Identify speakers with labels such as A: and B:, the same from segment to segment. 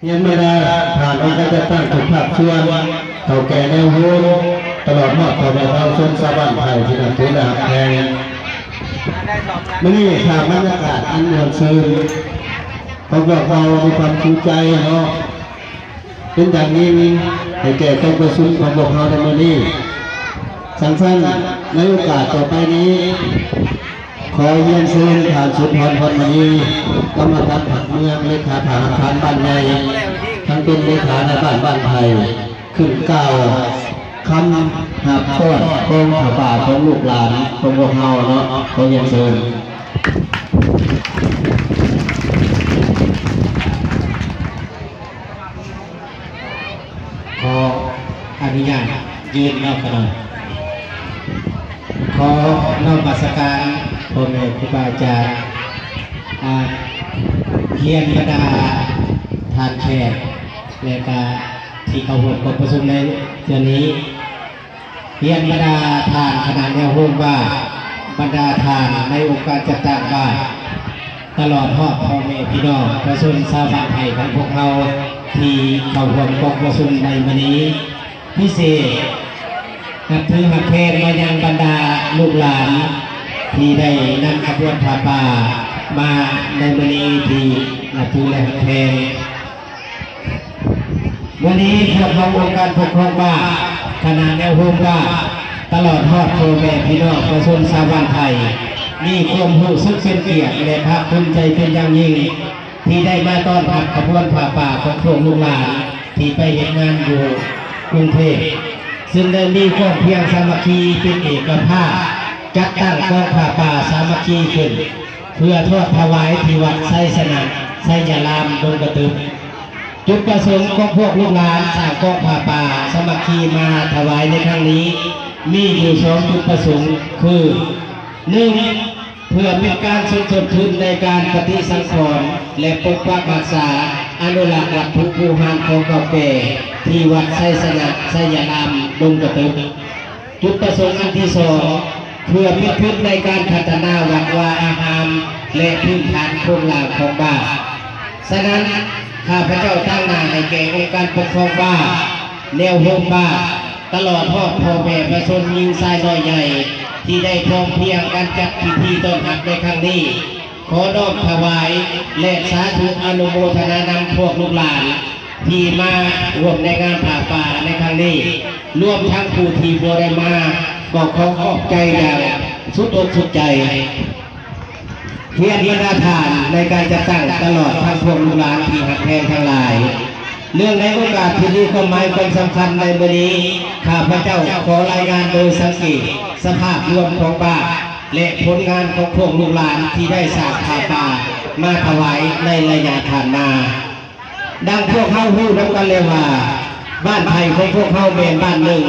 A: ยังไม่ได้ผ่านองค์การจัดตั้งทุกภาคส่วนเท่าแก่แนวรุ่งตลอดมอดต่อแม่เราชนชาวบ้านไทยที่นับถือและหักแพงเมื่อนี้ข่าวบรรยากาศอันมวลซื่นเขาบอกเรามีความชูใจเนาะเป็นอย่างนี้ให้แก่ต้องประชุมของพวกเราในเมื่อนี้สั้นๆในโอกาสต่อไปนี้ขอเยี่ยมเชิญผ่านสุนทรพรมณีกรรมการผักเมืองเลขาธนาคารบ้านใหญ่ทั้งเป็นเลขาในบ้านไทยขึ้นก้าวคำหาป้อนกองผาป่าของลูกหลานของพวกเราเนาะขอเยี่ยมเชิญ
B: ขออนุญาตยืนนอกกันหน่อยขอนอกบัสการพ่อแม่ครูบาอาจารย์เฮียนบรรดาทานแขกและก็ที่เขาร่วมการประชุมในเดือนนี้เฮียนบรรดาทานขนาดแนวร่วมว่าบรรดาทานในองค์การจัดตั้งว่าตลอดทอดพ่อแม่พี่น้องประชุมชาวบ้านไทยของพวกเราที่เขาร่วมการประชุมในวันนี้พิเศษนับถือหักแพงมายังบรรดาลูกหลานที่ได้นำขบวนผ้าป่ามาในวันนี้ที่นับถือและหักแพงวันนี้พวกเราองค์การปกครองบ้านขณะแนวโฮมว่าตลอดทอดพ่อแม่พี่น้องประชาชนชาวบ้านไทยมีความรู้สึกเป็นเกียรติและภาคภูมิใจเป็นอย่างยิ่งที่ได้มาต้อนรับขบวนผ้าป่าของพวกลูกหลานที่ไปเห็นงานอยู่กรุงเทพซึ่งได้มีความเพียงสามัคคีเป็นเอกภาพจัดตั้งกองผ้าป่าสามัคคีขึ้นเพื่อทอดถวายที่วัดไซสนะไซยารามดงกระตึกจุดประสงค์ของพวกลูกหลานสร้างกองผ้าป่าสามัคคีมาถวายในครั้งนี้มีอยู่สองจุดประสงค์คือหนึ่งเพื่อเป็นการสมทบทุนในการปฏิสังขรณ์และปกปักรักษาอนุรักษ์วัตถุโบราณของเก่าแก่ที่วัดไซสนะไซยารามดงกระตึกจุดประสงค์อันที่สองเพื่อเป็นพื้นในการพัฒนาวัดวาอารามและพื้นฐานโครงหลังของบ้านฉะนั้นข้าพเจ้าตั้งหน้าให้แก่องค์การปกครองบ้านแนวโฮมบ้านตลอดทอดพ่อแม่ประชาชนยิงทรายน้อยใหญ่ที่ได้พร้อมเพรียงการจัดพิธีต้อนรับในครั้งนี้ขอน้อมถวายและสาธุอนุโมทนานำพวกลูกหลานที่มาร่วมในงานผ้าป่าในครั้งนี้รวมทั้งผู้ที่บ่ได้มาก็ขอขอบใจอย่างสุดอกสุดใจเพียรบรรดาทานในการจัดตั้งตลอดทั้งพวกลูกหลานที่หักแพงทั้งหลายเรื่องในโอกาสที่มีความหมายเป็นสำคัญในวันนี้ข้าพเจ้าขอรายงานโดยสังเกตสภาพรวมของบ้านและผลงานของพวกลูกหลานที่ได้สร้างผ้าป่ามาถวายในระยะผ่านมาดังพวกเขารู้นับกันเลยว่าบ้านไทยของพวกเขาเป็นบ้านหนึ่ง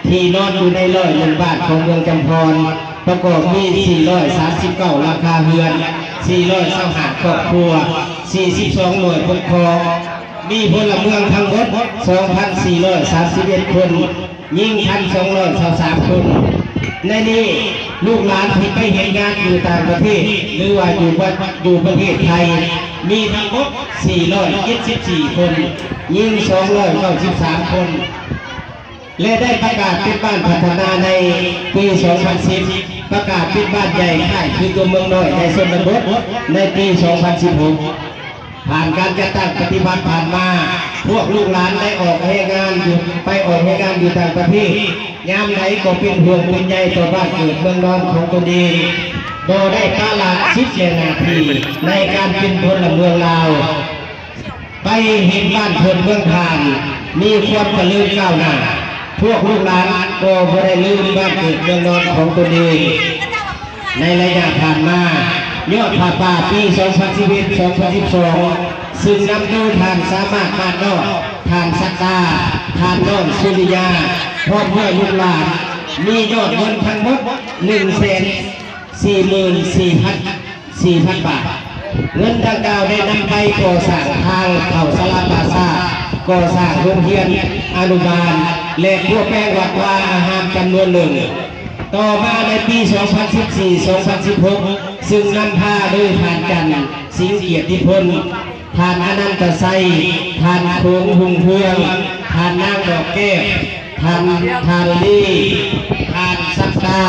B: ที่นอนอยู่ใน101บ้านของเมืองจำพรประกอบมี439ราคาเรือน425ครอบครัว42หน่วยปกครองมีพลเมืองทั้งหมด 2,431 คนยิง 1,223 คนในนี้ลูกหลานที่ไปเห็นงานอยู่ต่างประเทศหรือว่าอยู่ประเทศไทยมีทั้งหมด474 คนยิง 293 คนและได้ประกาศเป็นบ้านพัฒนาในปี 2010 ประกาศเป็นบ้านใหญ่ค่ายคือตัวเมืองน้อยในชนบทในปี 2016 ผ่านการจัดตั้งปฏิบัติผ่านมาพวกลูกหลานได้ออกให้งานอยู่ต่างประเทศยามไหนก็เป็นห่วงเป็นใยต่อบ้านเกิดเมืองนอนของตนเองโดยได้กาลชิดนาทีในการเป็นพลเมืองลาวไปเห็นบ้านเพิ่นเมืองทานมีความกระลือก้าวหน้าพวกลูกหลานก็ไม่ได้ลืมบ้านเกิดเมืองนอนของตนเองในระยะผ่านมายอดผ้าป่าปี 2011-2012 ซึ่งนำโดยทานสามารถมาดนอกทานสักดาทานน้องสุริยาพร้อมเพื่อลูกหลานมียอดเงินทั้งหมด 144,400 บาทเงินดังกล่าวได้นำไปก่อสร้างทางเข้าศาลาปราสาทก่อสร้างโรงเรียนอนุบาลและพวกแป้งวัดวาอาหารจำนวนหนึ่งต่อมาในปี 2014-2016 ซึ่งนำพาโดยผ่านจันทร์สิงห์เกียรติพล ทานอนันตไซทานโขงหุงเพืองทานนางดอกแก้วทานลี่ทานสักตา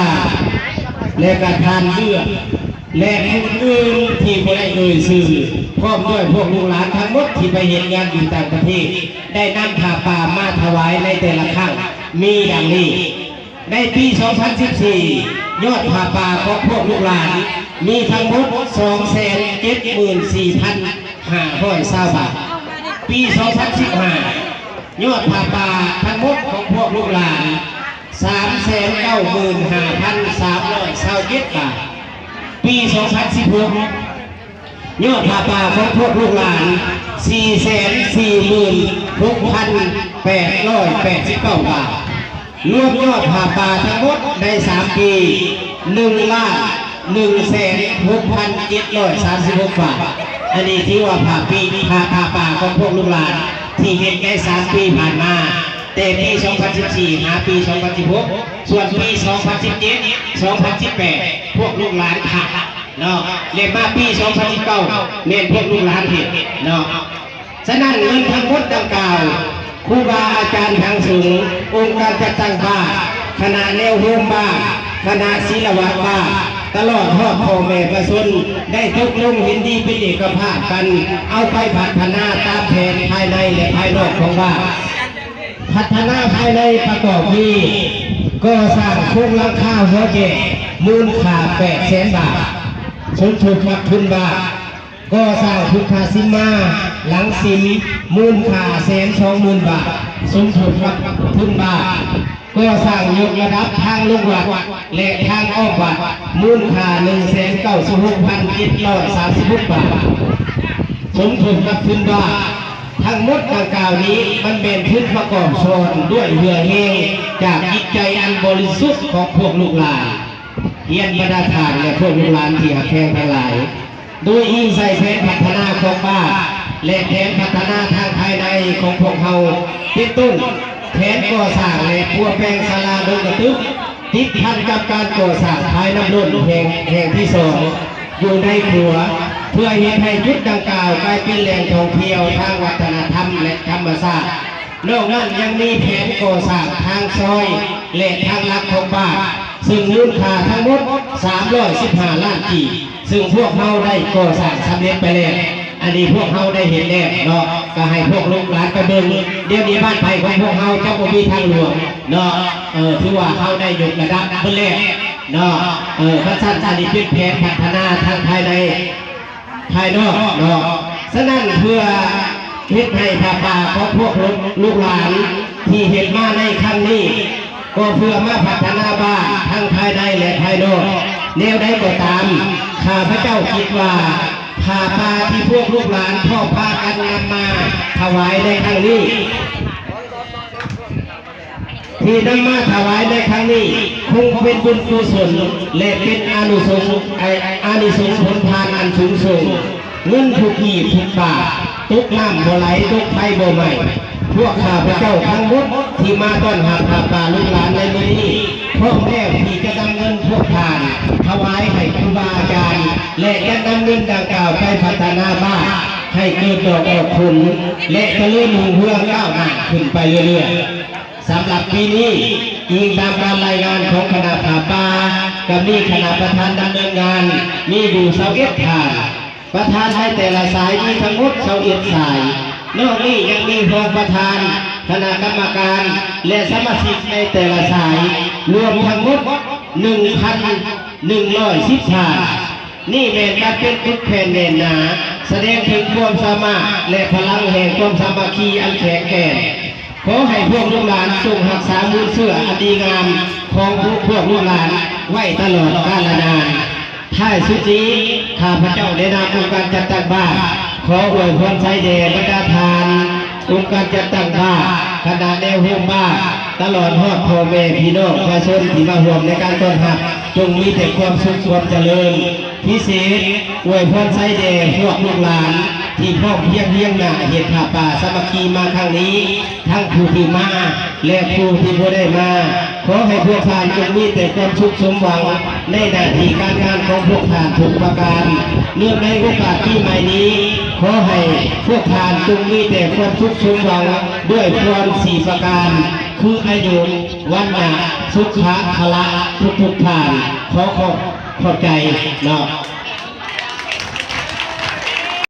B: และก็ทานเลือดและผู้อื่นที่ไม่ได้เอ่ยชื่อพร้อมด้วยพวกลูกหลานทั้งหมดที่ไปเห็นงานอยู่ต่างประเทศได้นำผ้าป่ามาถวายในแต่ละครั้งมีดังนี้ในปี 2014 ยอดผ้าป่าของพวกลูกหลานมีทั้งหมด 274,520 บาทปี 2015 ยอดผ้าป่าทั้งหมดของพวกลูกหลาน 395,327 บาทปี 2016 ยอดผ้าป่าของพวกลูกหลาน 446,889 บาทรวมยอดผ้าป่าทั้งหมดใน3 ปี 1,106,736 บาทอันนี้ที่ว่าผ้าป่าของพวกลูกหลานที่เห็นใน3 ปีผ่านมาแต่ปี 2014 หาปี 2016 ส่วนปี 2017 2018 พวกลูกหลานขาดเนาะเรียกมาปี 2019 เมนพวกลูกหลานผิดเนาะฉะนั้นเงินทั้งหมดดังกล่าวครูบาอาจารย์ทางสูงองค์การจัดตั้งบ้านคณะแนวโฮมบ้านคณะศิลวัตบ้านตลอดทอดพ่อแม่ประชาชนได้ตกลงเห็นดีเป็นเอกภาพกันเอาไปพัฒนาตามแผนภายในและภายนอกของบ้านพัฒนาภายในประกอบที่ก็สร้างโครงหลังคาหัวเจมูลค่า 800,000 บาทสมทบกับทุนบาทก็สร้างพุทธศิมาหลังศิลป์มูลค่า 120,000 บาทสมทบกับทุนบาทก็สร้างยกระดับทางลงวัดและทางออกวัดมูลค่า 196,736 บาทสมทบกับทุนบาททั้งหมดดังกล่าวนี้มันเป็นพื้นประกอบชนด้วยเหื่อแห้งจากจิตใจอันบริสุทธิ์ของพวกลูกหลานเฮียนบรรดาทานและพวกลูกหลานที่หักแพงทั้งหลายโดยอิงใส่แผนพัฒนาของบ้านและแผนพัฒนาทางภายในของพวกเขาติดต้นแผนก่อสร้างและพัวแปลงศาลาดงกระตึกติดพันกับการก่อสร้างภายน้ำล้นแห่งที่สองอยู่ในขัวเพื่อเห็นให้จุดดังกล่าวกลายเป็นแหล่งท่องเที่ยวทางวัฒนธรรมและธรรมชาตินอกนั้นยังมีแผนก่อสร้างทางซอยและทางลัดของบ้านซึ่งมูลค่าทั้งหมด 315 ล้านกีบซึ่งพวกเราได้ก่อสร้างสำเร็จไปแล้วอันนี้พวกเราได้เห็นแล้วเนาะก็ให้พวกลูกหลานไปเบิ่งเดี๋ยวนี้บ้านไผ่ของพวกเราเจ้าบ่มีทางหลวงเนาะถือว่าเราได้ยกระดับเพิ่นแล้วเนาะพระท่านอันนี้เป็นแผนพัฒนาทางภายในภายนอกเนาะฉะนั้นเพื่อเฮ็ดให้ผ้าป่าของพวกลูกหลานที่เห็นมาในครั้งนี้ก็เพื่อมาพัฒนาบ้านทั้งภายในและภายนอกแนวใดก็ตามข้าพเจ้าคิดว่าผ้าป่าที่พวกลูกหลานพ่อพากันนำมาถวายในครั้งนี้ที่นำมาถวายในครั้งนี้คงเป็นบุญกุศลและเป็นอานิสงส์ผลทานอันสูงส่งเงินทุกที่ทุกบาทตุกน้ำบ่ไหลตุกไฟบ่ไหม้พวกข้าพเจ้าทั้งหมดที่มาต้อนรับผ้าป่าลูกหลานในมื้อนี้พร้อมแล้วที่จะนำเงินพวกทานถวายให้ครูบาอาจารย์และจะนำเงินดังกล่าวไปพัฒนาบ้านให้เกิดดอกออกผลและเจริญรุ่งเรืองก้าวหน้าขึ้นไปเรื่อยๆสำหรับปีนี้อิงตามการรายงานของคณะผ้าป่ากับมีคณะประธานดำเนินงานมีอยู่21 ท่านประธานให้แต่ละสายมีทั้งหมด21 สายนอกนี้ยังมีรองประธานคณะกรรมการและสมาชิกในแต่ละสายรวมทั้งหมด 1,110 ท่านนี่เป็นการเป็นกุศลแผ่นแน่นหนาแสดงถึงความสามารถและพลังแห่งความสามัคคีอันแข็งแกร่งขอให้พวกลูกหลานจงรักษาบุญเสื้ออันดีงามของพวกลูกหลานไว้ตลอดกาลนานท้ายสุดนี้ข้าพเจ้าในนามองค์การจัดตั้งบ้านขออวยพรใช้แด่บรรดาทานองค์การจัดตั้งบ้านคณะแนวโฮมบ้านตลอดฮอดพ่อแม่พี่น้องประชาชนที่มาร่วมในการต้อนรับจงมีแต่ความสุขความเจริญพิเศษอวยพรใช้แด่พวกลูกหลานที่พร้อมเพียงหน้าเหตุผ้าป่าสามัคคีมาครั้งนี้ทั้งผู้ที่มาและผู้ที่บ่ได้มาขอให้พวกท่านจงมีแต่ความสุขสมหวังในหน้าที่การงานของพวกท่านทุกประการเนื่องในโอกาสที่ใหม่นี้ข ขอให้พวกทานจงมีแต่ความสุขสมหวังด้วยพรสี่ประการคืออายุวันนะสุขะพละทุกทานขอขอบใจเนาะ